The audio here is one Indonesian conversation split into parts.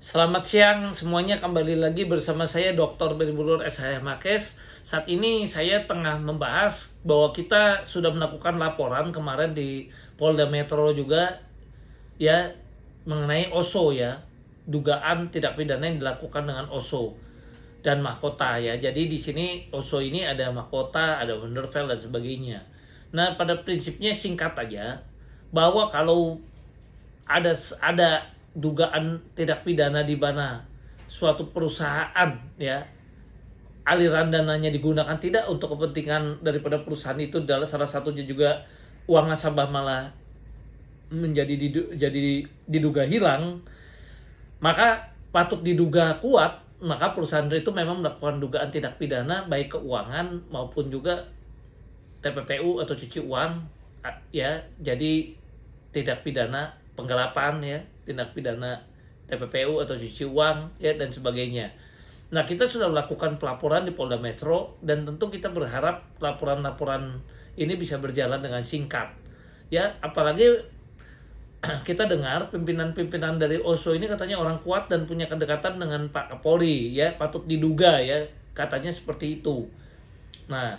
Selamat siang semuanya, kembali lagi bersama saya Dr. Beribulur SH Makes. Saat ini saya tengah membahas bahwa kita sudah melakukan laporan kemarin di Polda Metro juga ya mengenai OSO ya, dugaan tindak pidana yang dilakukan dengan OSO dan mahkota ya. Jadi di sini OSO ini ada mahkota, ada Wonderful dan sebagainya. Nah, pada prinsipnya singkat aja bahwa kalau ada dugaan tindak pidana di mana suatu perusahaan ya aliran dananya digunakan tidak untuk kepentingan daripada perusahaan itu, adalah salah satunya juga uang nasabah malah jadi diduga hilang, maka patut diduga kuat maka perusahaan itu memang melakukan dugaan tindak pidana baik keuangan maupun juga TPPU atau cuci uang ya. Jadi tindak pidana penggelapan ya, tindak pidana TPPU atau cuci uang ya dan sebagainya. Nah, kita sudah melakukan pelaporan di Polda Metro dan tentu kita berharap laporan-laporan ini bisa berjalan dengan singkat. Ya, apalagi kita dengar pimpinan-pimpinan dari OSO ini katanya orang kuat dan punya kedekatan dengan Pak Kapolri ya, patut diduga ya, katanya seperti itu. Nah,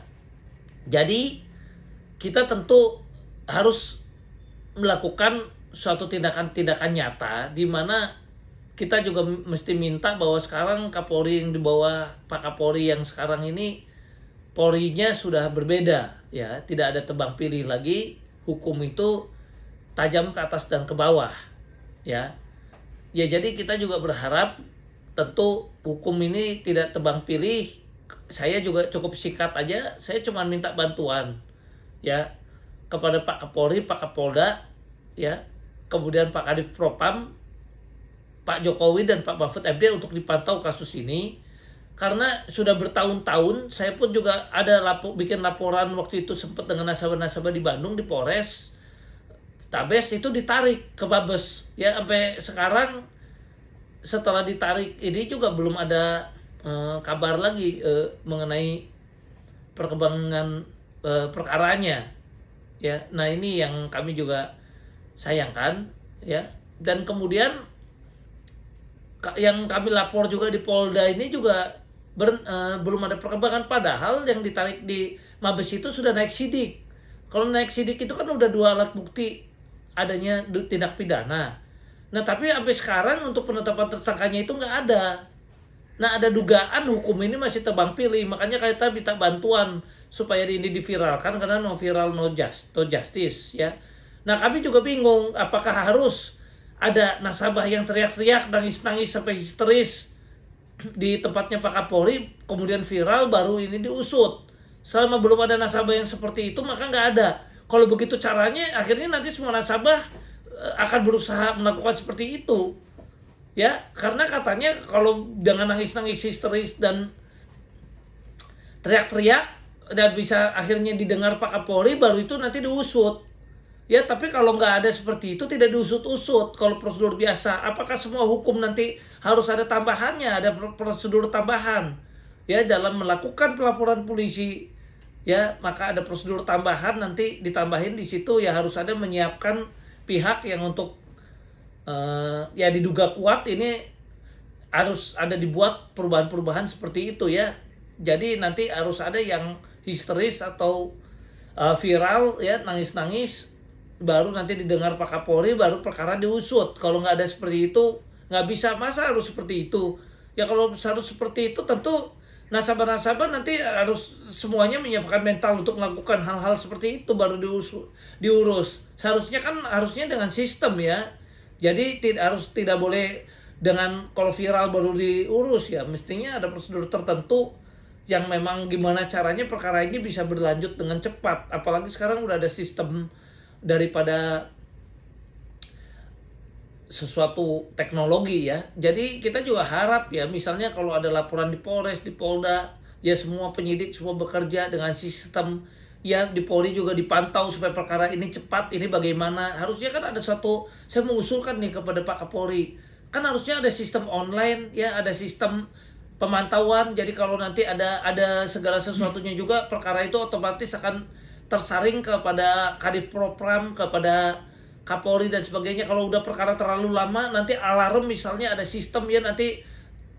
jadi kita tentu harus melakukan suatu tindakan-tindakan nyata di mana kita juga mesti minta bahwa sekarang Kapolri yang di bawah Pak Kapolri yang sekarang ini Polrinya sudah berbeda ya, tidak ada tebang pilih lagi, hukum itu tajam ke atas dan ke bawah ya. Ya, jadi kita juga berharap tentu hukum ini tidak tebang pilih. Saya juga cukup sikat aja, saya cuma minta bantuan ya kepada Pak Kapolri, Pak Kapolda ya, kemudian Pak Kadif Propam, Pak Jokowi dan Pak Mahfud MD untuk dipantau kasus ini. Karena sudah bertahun-tahun, saya pun juga ada bikin laporan waktu itu sempat dengan nasabah-nasabah di Bandung di Polres Tabes, itu ditarik ke Babes ya, sampai sekarang setelah ditarik ini juga belum ada kabar lagi mengenai perkembangan perkaranya ya. Nah, ini yang kami juga sayangkan ya. Dan kemudian yang kami lapor juga di Polda ini juga belum ada perkembangan, padahal yang ditarik di Mabes itu sudah naik sidik. Kalau naik sidik itu kan udah 2 alat bukti adanya tindak pidana. Nah, tapi sampai sekarang untuk penetapan tersangkanya itu nggak ada. Nah, ada dugaan hukum ini masih tebang pilih, makanya kita minta bantuan supaya ini diviralkan, karena no viral no justice ya. Nah, kami juga bingung apakah harus ada nasabah yang teriak-teriak, nangis-nangis sampai histeris di tempatnya Pak Kapolri, kemudian viral baru ini diusut. Selama belum ada nasabah yang seperti itu maka nggak ada. Kalau begitu caranya, akhirnya nanti semua nasabah akan berusaha melakukan seperti itu. Ya, karena katanya kalau dengan nangis-nangis histeris dan teriak-teriak dan bisa akhirnya didengar Pak Kapolri, baru itu nanti diusut. Ya, tapi kalau nggak ada seperti itu, tidak diusut-usut. Kalau prosedur biasa, apakah semua hukum nanti harus ada tambahannya, ada prosedur tambahan? Ya, dalam melakukan pelaporan polisi, ya, maka ada prosedur tambahan, nanti ditambahin di situ ya, harus ada menyiapkan pihak yang untuk ya diduga kuat ini harus ada dibuat perubahan-perubahan seperti itu ya. Jadi nanti harus ada yang histeris atau viral ya, nangis-nangis, baru nanti didengar Pak Kapolri, baru perkara diusut. Kalau nggak ada seperti itu, nggak bisa. Masa harus seperti itu? Ya, kalau harus seperti itu tentu nasabah-nasabah nanti harus semuanya menyiapkan mental untuk melakukan hal-hal seperti itu baru diurus. Seharusnya kan harusnya dengan sistem ya. Jadi tidak boleh dengan kalau viral baru diurus ya. Mestinya ada prosedur tertentu yang memang gimana caranya perkara ini bisa berlanjut dengan cepat. Apalagi sekarang udah ada sistem daripada sesuatu teknologi ya. Jadi kita juga harap ya, misalnya kalau ada laporan di Polres, di Polda, ya semua penyidik semua bekerja dengan sistem ya. Di Polri juga dipantau supaya perkara ini cepat. Ini bagaimana? Harusnya kan ada suatu, saya mengusulkan nih kepada Pak Kapolri, kan harusnya ada sistem online ya, ada sistem pemantauan. Jadi kalau nanti ada segala sesuatunya juga, perkara itu otomatis akan tersaring kepada Kadif Propam, kepada Kapolri dan sebagainya, kalau udah perkara terlalu lama nanti alarm, misalnya ada sistem ya, nanti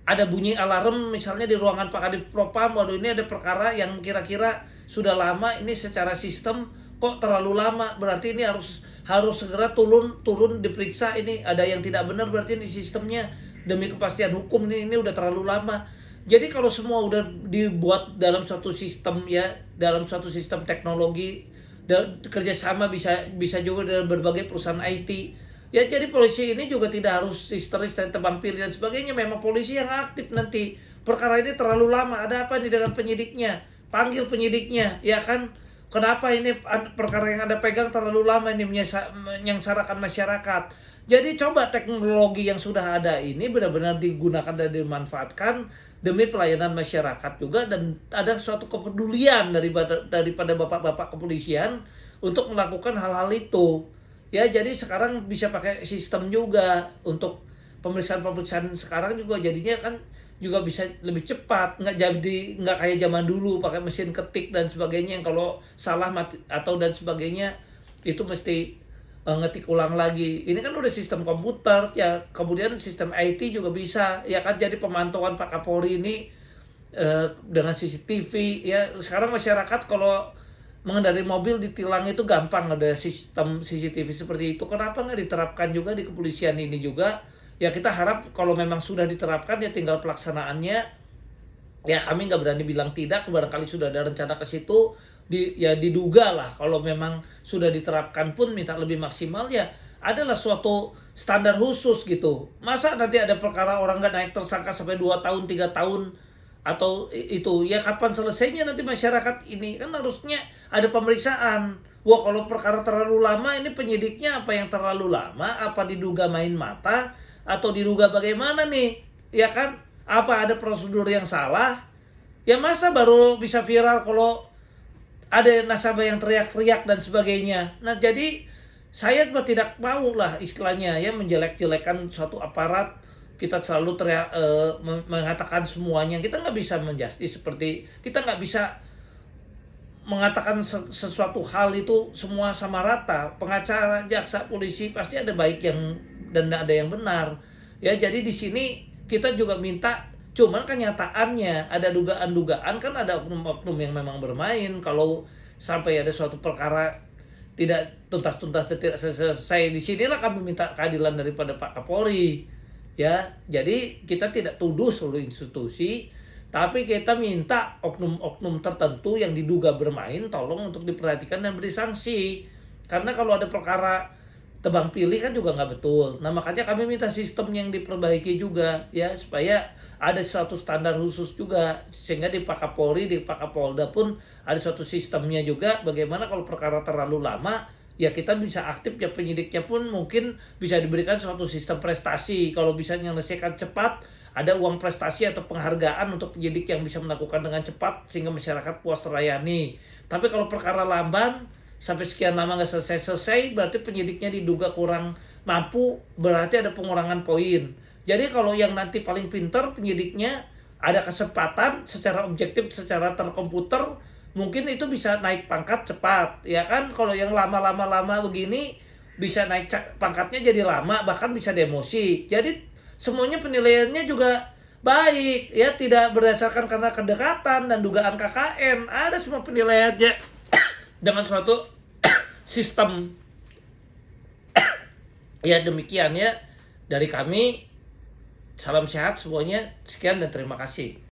ada bunyi alarm misalnya di ruangan Pak Kadif Propam, waduh ini ada perkara yang kira-kira sudah lama, ini secara sistem kok terlalu lama, berarti ini harus segera turun diperiksa, ini ada yang tidak benar berarti di sistemnya, demi kepastian hukum ini udah terlalu lama. Jadi kalau semua udah dibuat dalam suatu sistem ya, dalam suatu sistem teknologi, dan kerjasama bisa juga dengan berbagai perusahaan IT ya, jadi polisi ini juga tidak harus histeris dan tebang pilih dan sebagainya. Memang polisi yang aktif nanti, perkara ini terlalu lama, ada apa nih dengan penyidiknya, panggil penyidiknya ya kan, kenapa ini perkara yang Anda pegang terlalu lama ini menyengsarakan masyarakat. Jadi coba teknologi yang sudah ada ini benar-benar digunakan dan dimanfaatkan demi pelayanan masyarakat juga, dan ada suatu kepedulian daripada bapak-bapak kepolisian untuk melakukan hal-hal itu. Ya, jadi sekarang bisa pakai sistem juga untuk pemeriksaan sekarang juga, jadinya kan juga bisa lebih cepat, nggak kayak zaman dulu pakai mesin ketik dan sebagainya, yang kalau salah mati atau dan sebagainya itu mesti ngetik ulang lagi. Ini kan udah sistem komputer ya, kemudian sistem IT juga bisa ya kan, jadi pemantauan Pak Kapolri ini dengan CCTV ya. Sekarang masyarakat kalau mengendarai mobil ditilang itu gampang, ada sistem CCTV seperti itu. Kenapa nggak diterapkan juga di kepolisian ini juga? Ya kita harap kalau memang sudah diterapkan ya tinggal pelaksanaannya. Ya kami nggak berani bilang tidak, barangkali sudah ada rencana ke situ. Ya diduga lah kalau memang sudah diterapkan pun minta lebih maksimal ya, adalah suatu standar khusus gitu. Masa nanti ada perkara orang nggak naik tersangka sampai 2 tahun 3 tahun atau itu ya, kapan selesainya nanti masyarakat ini? Kan harusnya ada pemeriksaan. Wah, kalau perkara terlalu lama ini penyidiknya apa yang terlalu lama, apa diduga main mata atau diduga bagaimana nih ya kan, apa ada prosedur yang salah ya? Masa baru bisa viral kalau ada nasabah yang teriak-teriak dan sebagainya. Nah jadi saya tidak mau lah istilahnya ya menjelek-jelekan suatu aparat. Kita selalu mengatakan semuanya, kita nggak bisa menjustis seperti, kita nggak bisa mengatakan sesuatu hal itu semua sama rata. Pengacara, jaksa, polisi pasti ada baik yang dan ada yang benar ya. Jadi di sini kita juga minta, cuman kenyataannya ada dugaan-dugaan, kan ada oknum-oknum yang memang bermain. Kalau sampai ada suatu perkara tidak tuntas-tuntas, tidak selesai, di sinilah kami minta keadilan daripada Pak Kapolri. Ya, jadi kita tidak tuduh seluruh institusi, tapi kita minta oknum-oknum tertentu yang diduga bermain tolong untuk diperhatikan dan beri sanksi. Karena kalau ada perkara tebang pilih kan juga nggak betul. Nah makanya kami minta sistem yang diperbaiki juga ya, supaya ada suatu standar khusus juga, sehingga di Pak Kapolri, di Pak Kapolda pun ada suatu sistemnya juga. Bagaimana kalau perkara terlalu lama ya kita bisa aktif ya, penyidiknya pun mungkin bisa diberikan suatu sistem prestasi. Kalau bisa menyelesaikan cepat, ada uang prestasi atau penghargaan untuk penyidik yang bisa melakukan dengan cepat sehingga masyarakat puas terlayani. Tapi kalau perkara lamban sampai sekian lama nggak selesai, berarti penyidiknya diduga kurang mampu, berarti ada pengurangan poin. Jadi kalau yang nanti paling pintar penyidiknya, ada kesempatan secara objektif, secara terkomputer, mungkin itu bisa naik pangkat cepat ya kan. Kalau yang lama begini bisa naik pangkatnya jadi lama, bahkan bisa demosi. Jadi semuanya penilaiannya juga baik ya, tidak berdasarkan karena kedekatan dan dugaan KKN. Ada semua penilaiannya dengan suatu sistem. Ya demikian ya dari kami. Salam sehat semuanya. Sekian dan terima kasih.